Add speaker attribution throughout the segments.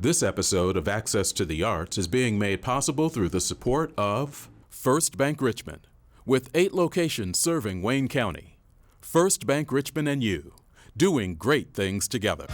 Speaker 1: This episode of Access to the Arts is being made possible through the support of First Bank Richmond, with 8 locations serving Wayne County. First Bank Richmond and you, doing great things together.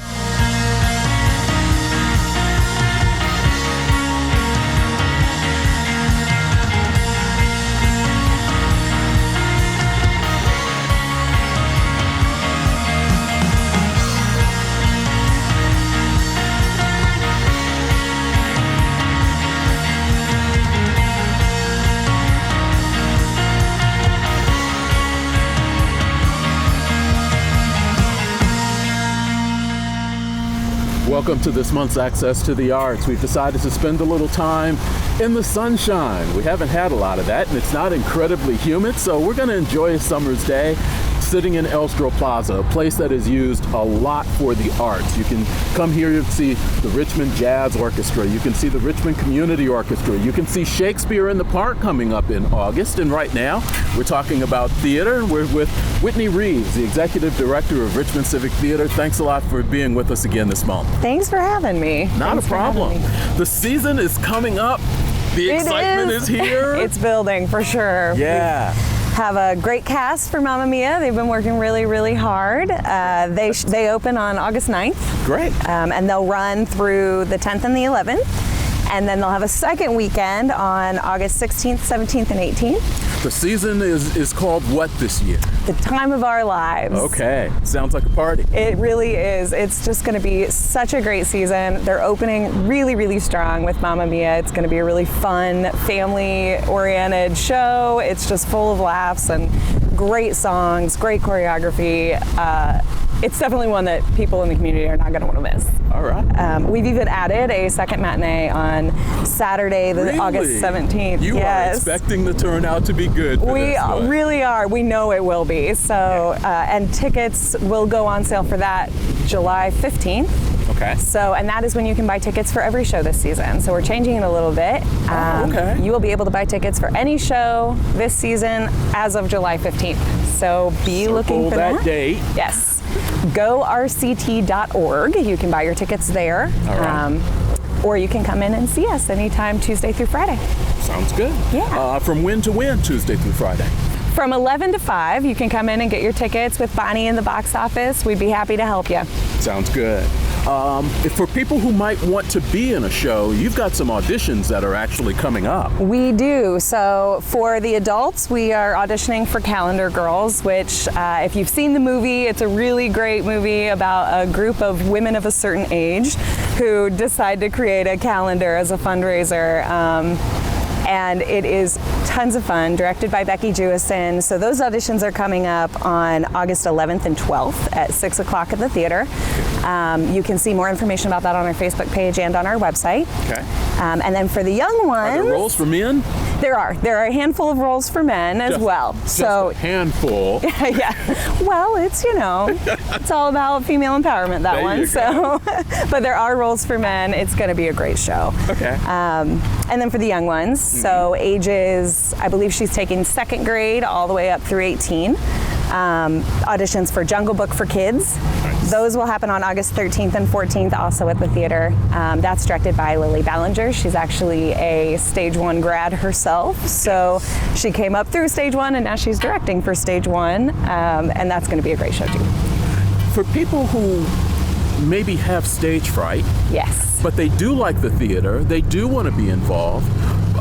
Speaker 1: Welcome to this month's Access to the Arts. We've decided to spend a little time in the sunshine. We haven't had a lot of that, and it's not incredibly humid, so we're going to enjoy a summer's day sitting in Elstro Plaza, a place that is used a lot for the arts. You can come here and see the Richmond Jazz Orchestra. You can see the Richmond Community Orchestra. You can see Shakespeare in the Park coming up in August. And right now, we're talking about theater. We're with Whitney Reeves, the Executive Director of Richmond Civic Theater. Thanks a lot for being with us again this month.
Speaker 2: Thanks for having me.
Speaker 1: Not a problem. The season is coming up. The excitement is here.
Speaker 2: It's building for sure.
Speaker 1: Yeah.
Speaker 2: Have a great cast for Mamma Mia. They've been working really, really hard. They open on August 9th.
Speaker 1: Great.
Speaker 2: And they'll run through the 10th and the 11th. And then they'll have a second weekend on August 16th, 17th, and 18th.
Speaker 1: The season is called what this year?
Speaker 2: The Time of Our Lives.
Speaker 1: Okay. Sounds like a party.
Speaker 2: It really is. It's just going to be such a great season. They're opening really, really strong with Mamma Mia. It's going to be a really fun, family-oriented show. It's just full of laughs and great songs, great choreography. It's definitely one that people in the community are not going to want to miss.
Speaker 1: All right.
Speaker 2: We've even added a second matinee on Saturday, August 17th.
Speaker 1: You are expecting the turnout to be good for
Speaker 2: We
Speaker 1: this one.
Speaker 2: really are. We know it will be. So, and tickets will go on sale for that July 15th.
Speaker 1: Okay.
Speaker 2: So, and that is when you can buy tickets for every show this season. So we're changing it a little bit.
Speaker 1: Okay.
Speaker 2: You will be able to buy tickets for any show this season as of July 15th. So be looking for that
Speaker 1: date.
Speaker 2: Yes. GoRCT.org. You can buy your tickets there.
Speaker 1: All right.
Speaker 2: Or you can come in and see us anytime Tuesday through Friday.
Speaker 1: Sounds good.
Speaker 2: Yeah.
Speaker 1: From when to when, Tuesday through Friday?
Speaker 2: From 11 to 5, you can come in and get your tickets with Bonnie in the box office. We'd be happy to help you.
Speaker 1: Sounds good. For people who might want to be in a show, you've got some auditions that are actually coming up.
Speaker 2: We do. So for the adults, we are auditioning for Calendar Girls, which if you've seen the movie, it's a really great movie about a group of women of a certain age who decide to create a calendar as a fundraiser. And it is tons of fun, directed by Becky Jewison. So those auditions are coming up on August 11th and 12th at 6 o'clock at the theater. You can see more information about that on our Facebook page and on our website.
Speaker 1: Okay.
Speaker 2: And then for the young ones...
Speaker 1: Are there roles for men?
Speaker 2: There are. There are a handful of roles for men as well.
Speaker 1: Just a handful.
Speaker 2: Yeah. Well, it's, it's all about female empowerment, that one. So, but there are roles for men. It's going to be a great show.
Speaker 1: Okay.
Speaker 2: And then for the young ones, so ages, I believe she's taking 2nd grade all the way up through 18. Auditions for Jungle Book for Kids. Nice. Those will happen on August 13th and 14th, also at the theater. That's directed by Lily Ballinger. She's actually a Stage 1 grad herself, so she came up through Stage 1 and now she's directing for Stage 1, and that's going to be a great show too.
Speaker 1: For people who maybe have stage fright,
Speaker 2: yes,
Speaker 1: but they do like the theater, they do want to be involved,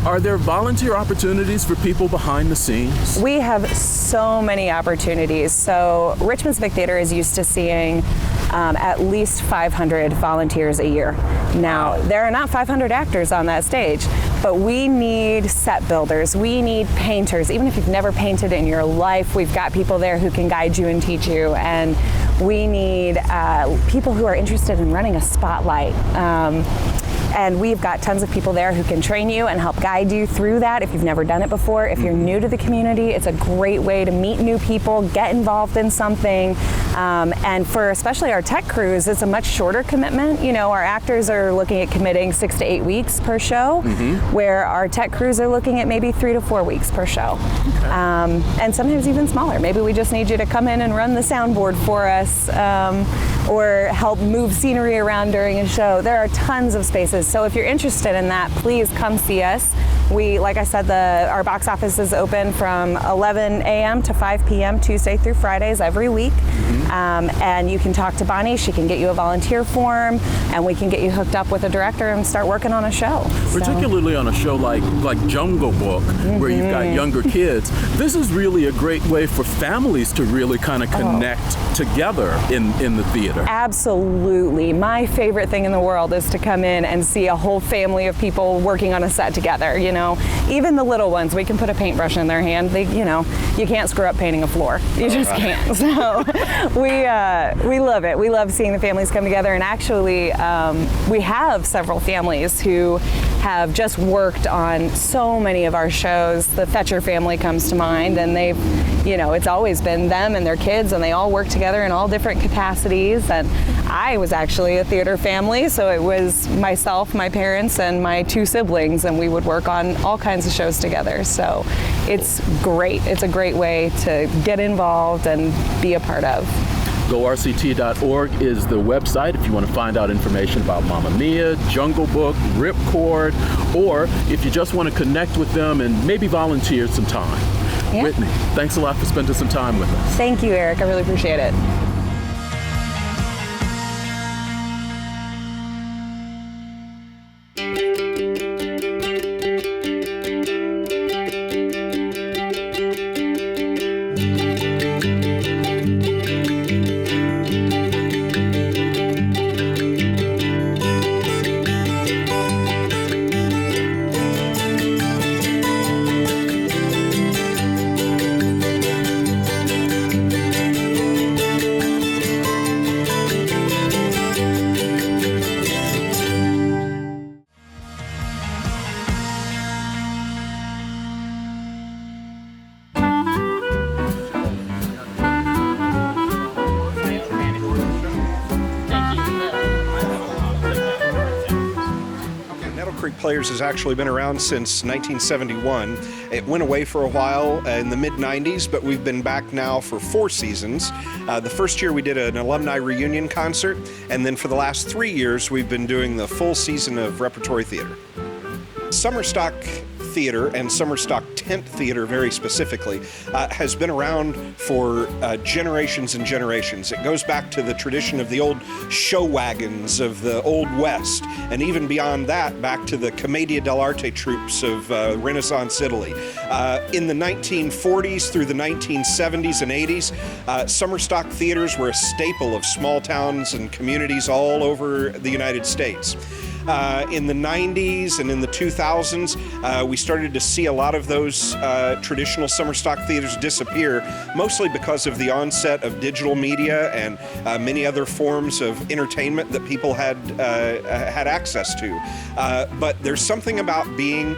Speaker 1: are there volunteer opportunities for people behind the scenes?
Speaker 2: We have so many opportunities. So Richmond Civic Theater is used to seeing at least 500 volunteers a year. Now, there are not 500 actors on that stage, but we need set builders, we need painters. Even if you've never painted in your life, we've got people there who can guide you and teach you. And we need people who are interested in running a spotlight. And we've got tons of people there who can train you and help guide you through that if you've never done it before. If you're new to the community, it's a great way to meet new people, get involved in something, And for especially our tech crews, it's a much shorter commitment. You know, our actors are looking at committing 6 to 8 weeks per show, where our tech crews are looking at maybe 3 to 4 weeks per show. And sometimes even smaller. Maybe we just need you to come in and run the soundboard for us, or help move scenery around during a show. There are tons of spaces. So if you're interested in that, please come see us. We, like I said, our box office is open from 11 a.m. to 5 p.m. Tuesday through Fridays every week. And you can talk to Bonnie. She can get you a volunteer form, and we can get you hooked up with a director and start working on a show.
Speaker 1: Particularly on a show like Jungle Book, where you've got younger kids. This is really a great way for families to really kind of connect together in the theater.
Speaker 2: Absolutely. My favorite thing in the world is to come in and see a whole family of people working on a set together. You know, even the little ones, we can put a paintbrush in their hand. You can't screw up painting a floor. You just can't. So we love it. We love seeing the families come together. And actually, we have several families who have just worked on so many of our shows. The Fetcher family comes to mind, and it's always been them and their kids, and they all work together in all different capacities. And I was actually a theater family, so it was myself, my parents, and my 2 siblings, and we would work on all kinds of shows together. So it's great. It's a great way to get involved and be a part of.
Speaker 1: GoRCT.org is the website if you want to find out information about Mamma Mia, Jungle Book, Ripcord, or if you just want to connect with them and maybe volunteer some time.
Speaker 2: Yeah.
Speaker 1: Whitney, thanks a lot for spending some time with us.
Speaker 2: Thank you, Eric. I really appreciate it.
Speaker 3: Players has actually been around since 1971. It went away for a while in the mid-90s, but we've been back now for 4 seasons. The first year we did an alumni reunion concert, and then for the last 3 years we've been doing the full season of repertory theater. Summer stock theater, and summer stock tent theater very specifically, has been around for generations and generations. It goes back to the tradition of the old show wagons of the Old West, and even beyond that, back to the Commedia dell'arte troops of Renaissance Italy. In the 1940s through the 1970s and 80s, summer stock theaters were a staple of small towns and communities all over the United States. In the 90s and in the 2000s, we started to see a lot of those traditional summer stock theaters disappear, mostly because of the onset of digital media and many other forms of entertainment that people had access to. But there's something about being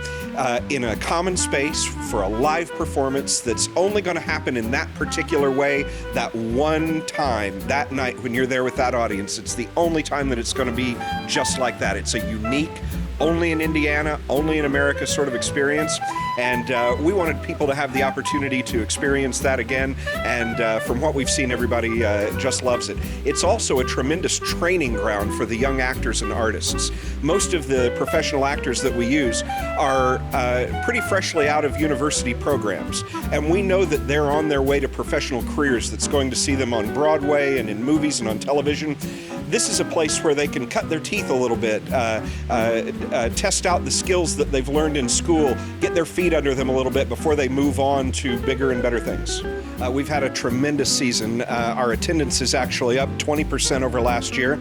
Speaker 3: in a common space for a live performance that's only going to happen in that particular way, that one time, that night when you're there with that audience. It's the only time that it's going to be just like that. It's a unique, only in Indiana, only in America sort of experience. And we wanted people to have the opportunity to experience that again. And from what we've seen, everybody just loves it. It's also a tremendous training ground for the young actors and artists. Most of the professional actors that we use are pretty freshly out of university programs. And we know that they're on their way to professional careers that's going to see them on Broadway and in movies and on television. This is a place where they can cut their teeth a little bit, test out the skills that they've learned in school, get their feet under them a little bit before they move on to bigger and better things. We've had a tremendous season. Our attendance is actually up 20% over last year,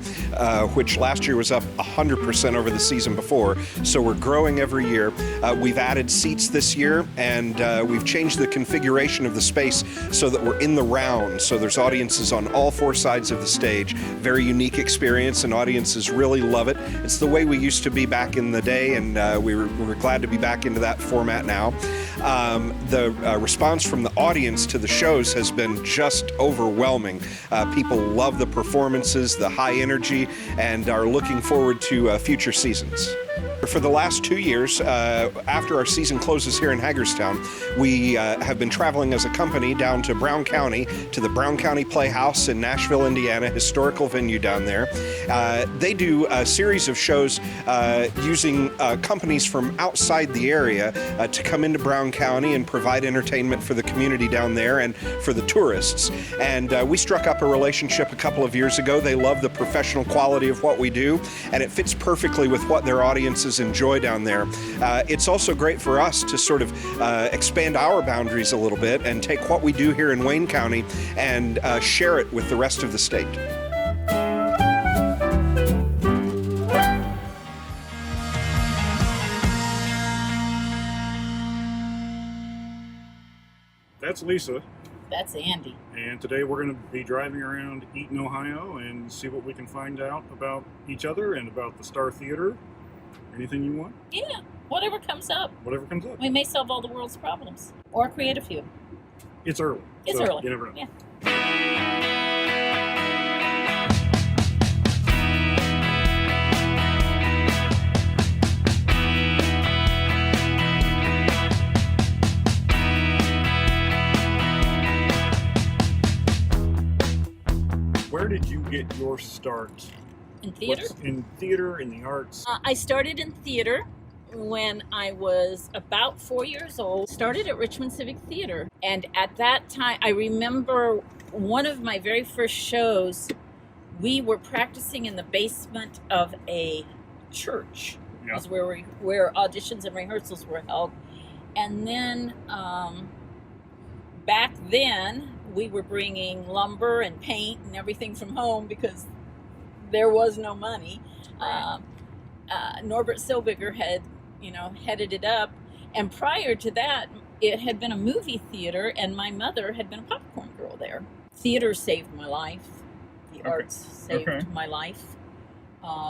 Speaker 3: which last year was up 100% over the season before. So we're growing every year. We've added seats this year, and we've changed the configuration of the space so that we're in the round. So there's audiences on all 4 sides of the stage, very unique unique experience, and audiences really love it. It's the way we used to be back in the day, and we're glad to be back into that format now. The response from the audience to the shows has been just overwhelming. People love the performances, the high energy, and are looking forward to future seasons. For the last 2 years, after our season closes here in Hagerstown, we have been traveling as a company down to Brown County, to the Brown County Playhouse in Nashville, Indiana, historical venue down there. They do a series of shows using companies from outside the area to come into Brown County and provide entertainment for the community down there and for the tourists. And we struck up a relationship a couple of years ago. They love the professional quality of what we do, and it fits perfectly with what their audiences enjoy down there. It's also great for us to sort of expand our boundaries a little bit and take what we do here in Wayne County and share it with the rest of the state.
Speaker 4: That's Lisa.
Speaker 5: That's Andy.
Speaker 4: And today we're going to be driving around Eaton, Ohio and see what we can find out about each other and about the Star Theater. Anything you want?
Speaker 5: Yeah, whatever comes up.
Speaker 4: Whatever comes up.
Speaker 5: We may solve all the world's problems or create a few.
Speaker 4: It's early.
Speaker 5: It's
Speaker 4: so
Speaker 5: early.
Speaker 4: You never know.
Speaker 5: Yeah.
Speaker 4: Where did you get your start?
Speaker 5: In theater?
Speaker 4: In theater, in the arts?
Speaker 5: I started in theater when I was about 4 years old. Started at Richmond Civic Theater. And at that time, I remember one of my very first shows, we were practicing in the basement of a church.
Speaker 4: Yeah.
Speaker 5: Was where auditions and rehearsals were held. And then back then, we were bringing lumber and paint and everything from home because there was no money. Norbert Silbiger had, headed it up. And prior to that, it had been a movie theater, and my mother had been a popcorn girl there. Theater saved my life. The arts saved my life,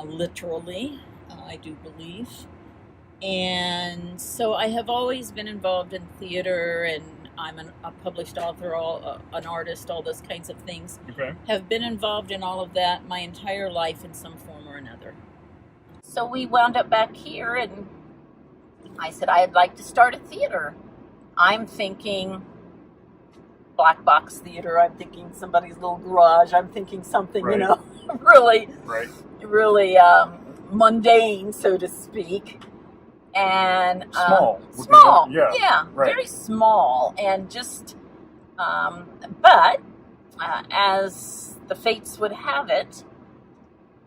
Speaker 5: literally, I do believe. And so I have always been involved in theater, and I'm a published author, an artist, all those kinds of things.
Speaker 4: Okay.
Speaker 5: Have been involved in all of that my entire life in some form or another. So we wound up back here, and I said I'd like to start a theater. I'm thinking black box theater. I'm thinking somebody's little garage. I'm thinking something, really, really mundane, so to speak. And small, very small, and just but as the fates would have it,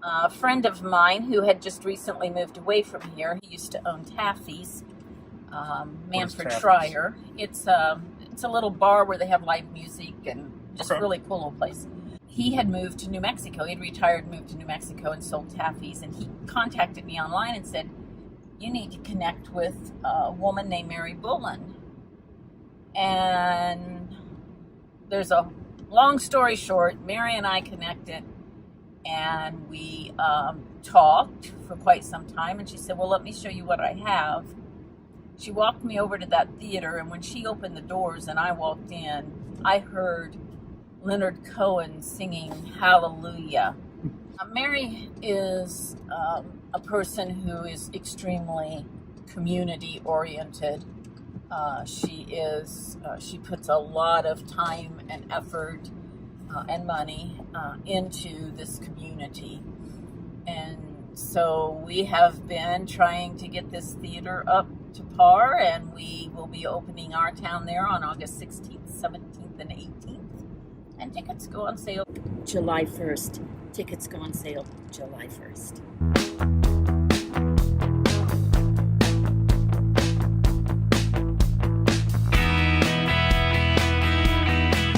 Speaker 5: a friend of mine who had just recently moved away from here, he used to own Taffy's, Manfred Schreier. It's a little bar where they have live music and just really cool little place. He had moved to New Mexico. He'd retired, moved to New Mexico, and sold Taffy's, and he contacted me online and said, you need to connect with a woman named Mary Bullen. And there's a long story short, Mary and I connected, and we talked for quite some time, and she said, well, let me show you what I have. She walked me over to that theater, and when she opened the doors and I walked in, I heard Leonard Cohen singing Hallelujah. Mary is a person who is extremely community-oriented. She puts a lot of time and effort and money into this community. And so we have been trying to get this theater up to par, and we will be opening our town there on August 16th, 17th, and 18th. And tickets go on sale July 1st. Tickets go on sale July 1st.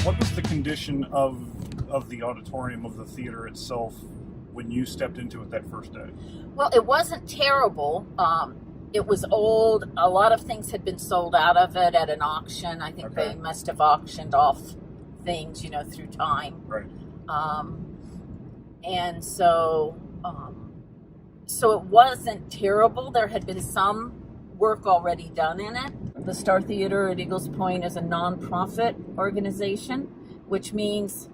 Speaker 4: What was the condition of the auditorium, of the theater itself, when you stepped into it that first day?
Speaker 5: Well, it wasn't terrible. It was old. A lot of things had been sold out of it at an auction. I think they must have auctioned off things, through time.
Speaker 4: Right.
Speaker 5: And so it wasn't terrible. There had been some work already done in it. The Star Theater at Eagles Point is a nonprofit organization, which means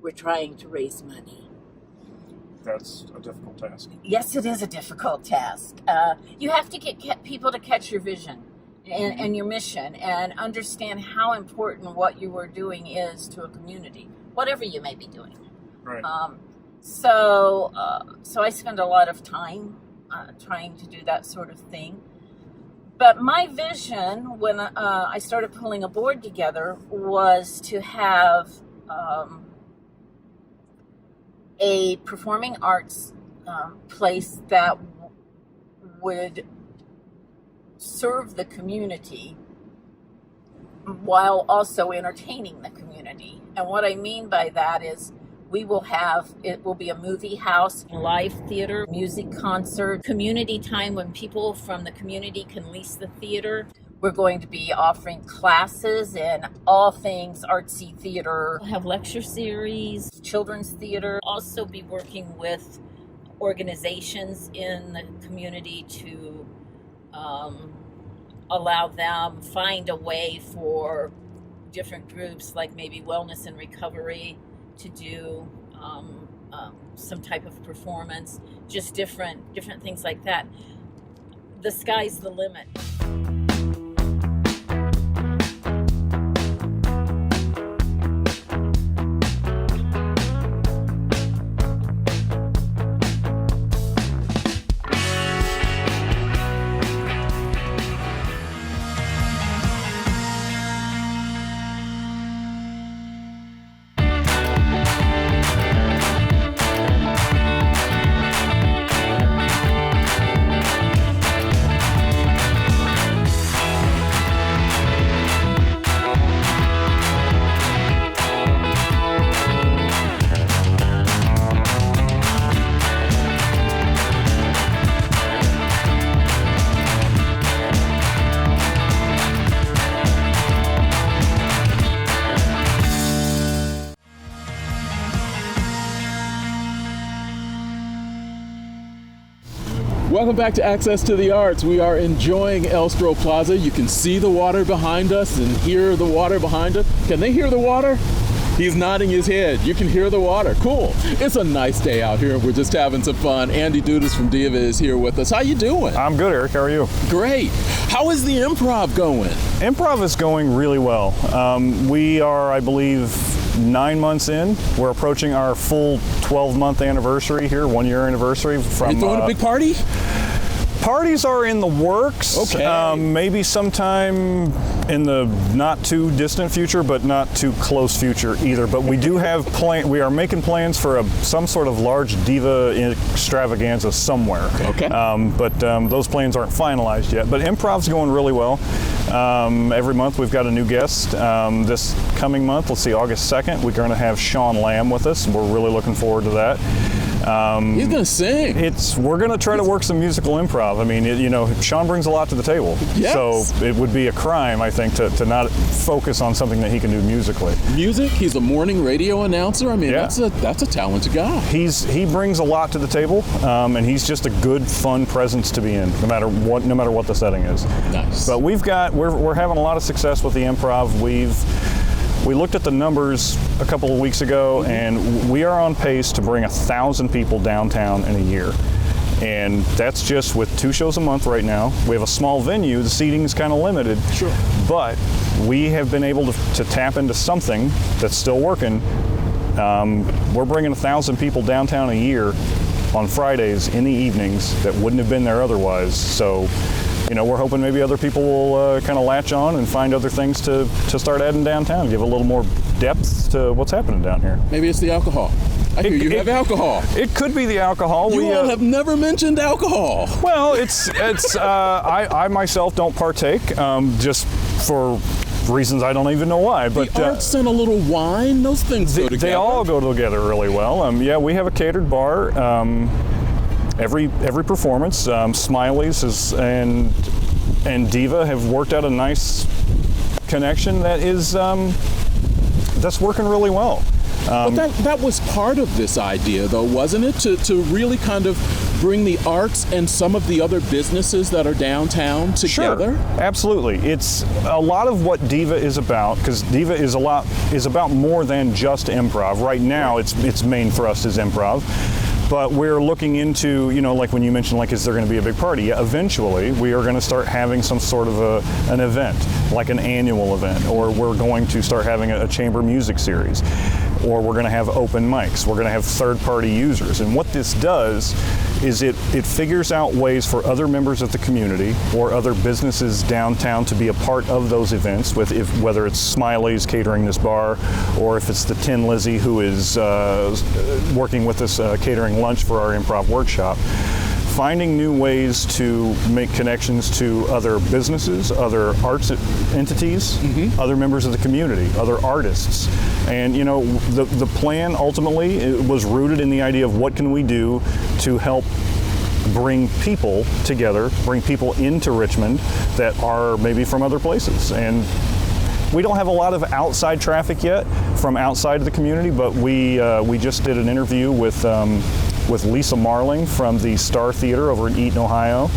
Speaker 5: we're trying to raise money.
Speaker 4: That's a difficult task.
Speaker 5: Yes, it is a difficult task. You have to get people to catch your vision and your mission and understand how important what you are doing is to a community, whatever you may be doing.
Speaker 4: Right.
Speaker 5: So I spend a lot of time trying to do that sort of thing. But my vision when I started pulling a board together was to have a performing arts place that would serve the community while also entertaining the community. And what I mean by that is it will be a movie house, live theater, music concert, community time when people from the community can lease the theater. We're going to be offering classes in all things artsy theater. We'll have lecture series, children's theater. Also be working with organizations in the community to allow them find a way for different groups like maybe wellness and recovery to do some type of performance, just different things like that. The sky's the limit.
Speaker 1: Welcome back to Access to the Arts. We are enjoying Elstro Plaza. You can see the water behind us and hear the water behind us. Can they hear the water? He's nodding his head. You can hear the water. Cool. It's a nice day out here. We're just having some fun. Andy Dudas from DIVA is here with us. How you doing?
Speaker 6: I'm good, Eric. How are you?
Speaker 1: Great. How is the improv going?
Speaker 6: Improv is going really well. We are, I believe, 9 months in. We're approaching our full 12-month anniversary here, 1-year anniversary.
Speaker 1: Are you throwing a big party?
Speaker 6: Parties are in the works.
Speaker 1: Okay.
Speaker 6: Maybe sometime in the not too distant future, but not too close future either. But we do have we are making plans for some sort of large diva extravaganza somewhere.
Speaker 1: Okay.
Speaker 6: But those plans aren't finalized yet. But improv's going really well. Every month we've got a new guest. This coming month, let's see, August 2nd, we're going to have Sean Lamb with us, and we're really looking forward to that.
Speaker 1: He's going to sing.
Speaker 6: We're going to try to work some musical improv. I mean, Sean brings a lot to the table.
Speaker 1: Yes.
Speaker 6: So it would be a crime, I think, to not focus on something that he can do musically.
Speaker 1: Music, he's a morning radio announcer. I mean,
Speaker 6: Yeah.
Speaker 1: that's a talented guy.
Speaker 6: He brings a lot to the table, and he's just a good, fun presence to be in, no matter what the setting is.
Speaker 1: Nice.
Speaker 6: But we're having a lot of success with the improv. We looked at the numbers a couple of weeks ago, and we are on pace to bring 1,000 people downtown in a year. And that's just with 2 shows a month right now. We have a small venue, the seating's kind of limited.
Speaker 1: Sure.
Speaker 6: But we have been able to tap into something that's still working. We're bringing 1,000 people downtown a year on Fridays in the evenings that wouldn't have been there otherwise. So, we're hoping maybe other people will kind of latch on and find other things to start adding downtown, give a little more depth to what's happening down here.
Speaker 1: Maybe it's the alcohol. I hear you have alcohol.
Speaker 6: It could be the alcohol.
Speaker 1: You all have never mentioned alcohol.
Speaker 6: Well, it's I myself don't partake, just for reasons I don't even know why. But
Speaker 1: the arts and a little wine, those things go together.
Speaker 6: They all go together really well. Yeah, we have a catered bar. Every performance, Smiley's and Diva have worked out a nice connection that is that's working really well.
Speaker 1: But that was part of this idea, though, wasn't it? To really kind of bring the arts and some of the other businesses that are downtown together?
Speaker 6: Sure, absolutely. It's a lot of what DIVA is about, because DIVA is about more than just improv. Right now, its main thrust is improv. But we're looking into, like when you mentioned, like, is there going to be a big party? Yeah, eventually, we are going to start having some sort of an event, like an annual event, or we're going to start having a chamber music series, or we're going to have open mics. We're going to have third-party users. And what this does is it figures out ways for other members of the community or other businesses downtown to be a part of those events, whether it's Smiley's catering this bar, or if it's the Tin Lizzie who is working with us catering lunch for our improv workshop. Finding new ways to make connections to other businesses, other arts entities, other members of the community, other artists. And the plan ultimately, it was rooted in the idea of what can we do to help bring people together, bring people into Richmond that are maybe from other places. And we don't have a lot of outside traffic yet from outside of the community, but we just did an interview with Lisa Marling from the Star Theater over in Eaton, Ohio.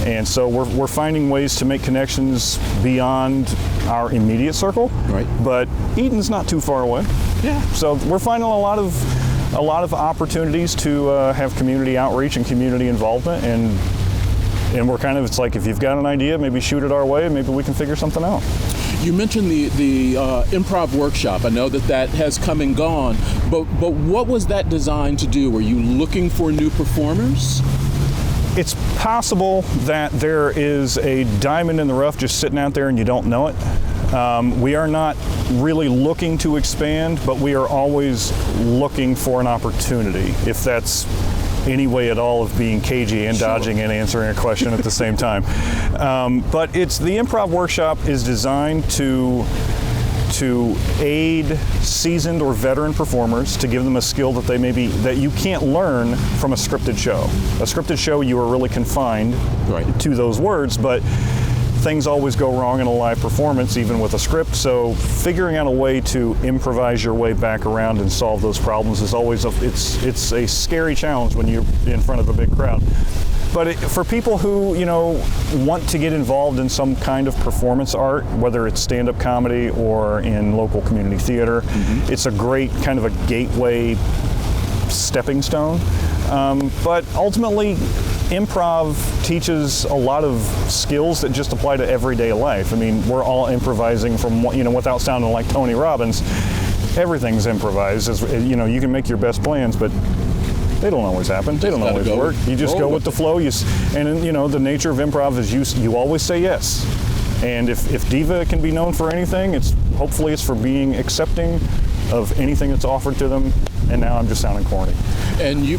Speaker 6: And so we're finding ways to make connections beyond our immediate circle. Right. But Eaton's not too far away. Yeah. So we're finding a lot of opportunities to have community outreach and community involvement, and we're kind of, it's like, if you've got an idea, maybe shoot it our way and maybe we can figure something out.
Speaker 1: You mentioned the improv workshop. I know that has come and gone, but what was that designed to do? Were you looking for new performers?
Speaker 6: It's possible that there is a diamond in the rough just sitting out there and you don't know it. We are not really looking to expand, but we are always looking for an opportunity, if that's any way at all of being cagey and dodging and answering a question at the same time. But the improv workshop is designed to aid seasoned or veteran performers, to give them a skill that you can't learn from a scripted show. A scripted show, you are really confined to those words, but things always go wrong in a live performance, even with a script. So figuring out a way to improvise your way back around and solve those problems is always it's a scary challenge when you're in front of a big crowd. But for people who want to get involved in some kind of performance art, whether it's stand-up comedy or in local community theater, it's a great kind of a gateway stepping stone. But ultimately, improv teaches a lot of skills that just apply to everyday life. I mean, we're all improvising from, without sounding like Tony Robbins, everything's improvised. You can make your best plans, but they don't always happen. They don't always work. You just go with the flow. The nature of improv is you always say yes. And if DIVA can be known for anything, hopefully it's for being accepting of anything that's offered to them. And now I'm just sounding corny.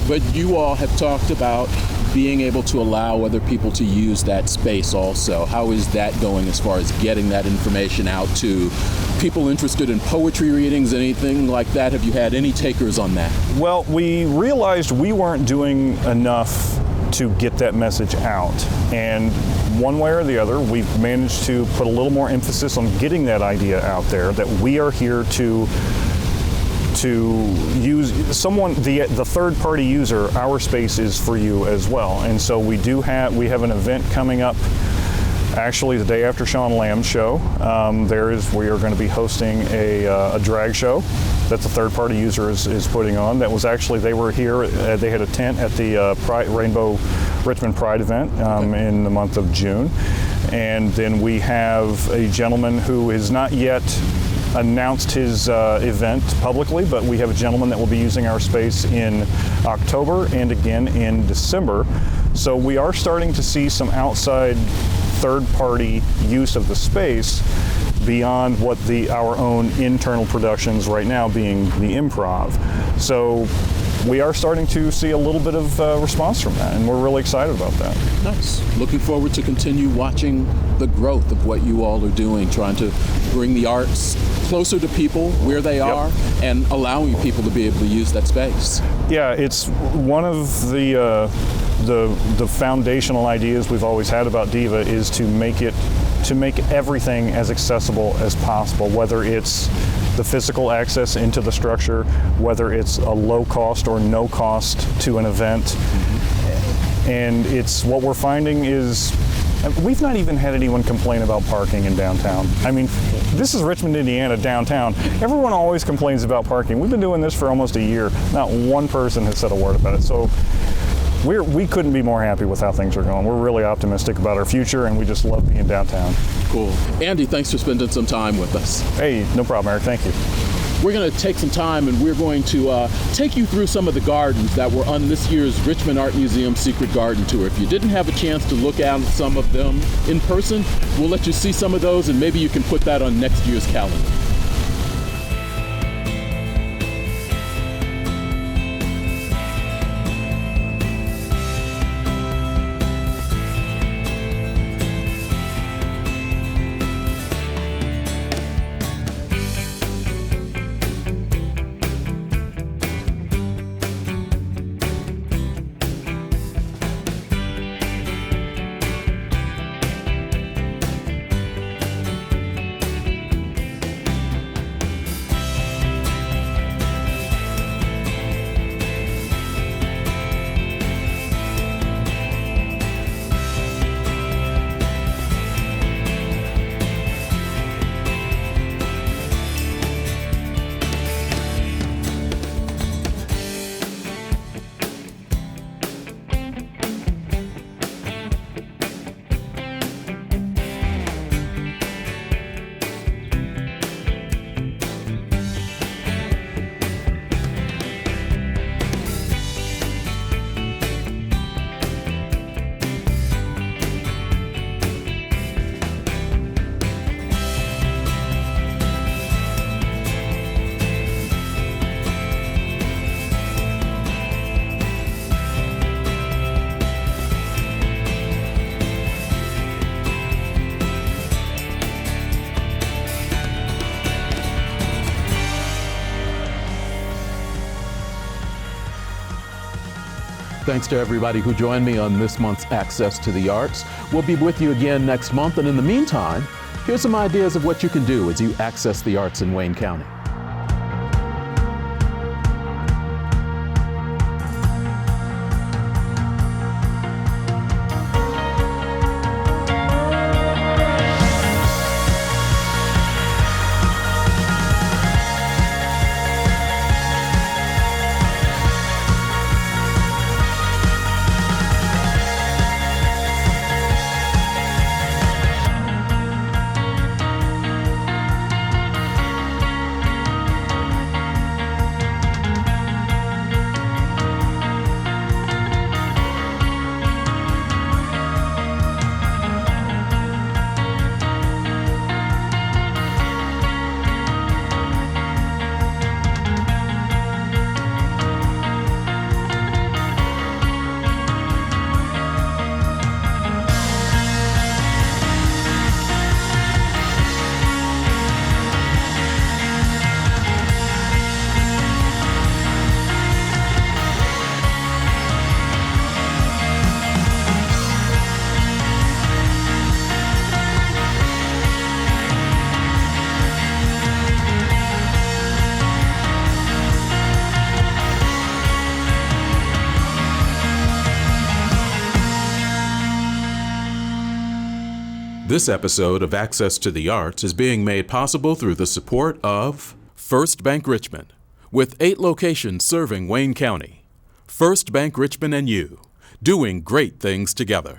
Speaker 1: But you all have talked about being able to allow other people to use that space also. How is that going as far as getting that information out to people interested in poetry readings, anything like that? Have you had any takers on that?
Speaker 6: Well, we realized we weren't doing enough to get that message out. And one way or the other, we've managed to put a little more emphasis on getting that idea out there, that we are here to use the third-party user. Our space is for you as well. And so we have an event coming up, actually the day after Sean Lamb's show. We are going to be hosting a drag show that the third-party user is putting on. That was actually, they were here, they had a tent at the Rainbow Richmond Pride event in the month of June. And then we have a gentleman who is not yet announced his event publicly, but we have a gentleman that will be using our space in October and again in December. So we are starting to see some outside third-party use of the space beyond what our own internal productions right now being the improv. So we are starting to see a little bit of response from that, and we're really excited about that.
Speaker 1: Nice. Looking forward to continue watching the growth of what you all are doing, trying to bring the arts closer to people where they are and allowing people to be able to use that space.
Speaker 6: Yeah, it's one of the foundational ideas we've always had about DIVA is to make everything as accessible as possible, whether it's the physical access into the structure, whether it's a low cost or no cost to an event. And it's what we're finding is we've not even had anyone complain about parking in downtown. I mean, this is Richmond, Indiana, downtown. Everyone always complains about parking. We've been doing this for almost a year. Not one person has said a word about it. So we couldn't be more happy with how things are going. We're really optimistic about our future, and we just love being downtown.
Speaker 1: Cool. Andy, thanks for spending some time with us.
Speaker 6: Hey, no problem, Eric. Thank you.
Speaker 1: We're going to take some time and we're going to take you through some of the gardens that were on this year's Richmond Art Museum Secret Garden Tour. If you didn't have a chance to look at some of them in person, we'll let you see some of those, and maybe you can put that on next year's calendar. Thanks to everybody who joined me on this month's Access to the Arts. We'll be with you again next month, and in the meantime, here's some ideas of what you can do as you access the arts in Wayne County. This episode of Access to the Arts is being made possible through the support of First Bank Richmond, with 8 locations serving Wayne County. First Bank Richmond and you, doing great things together.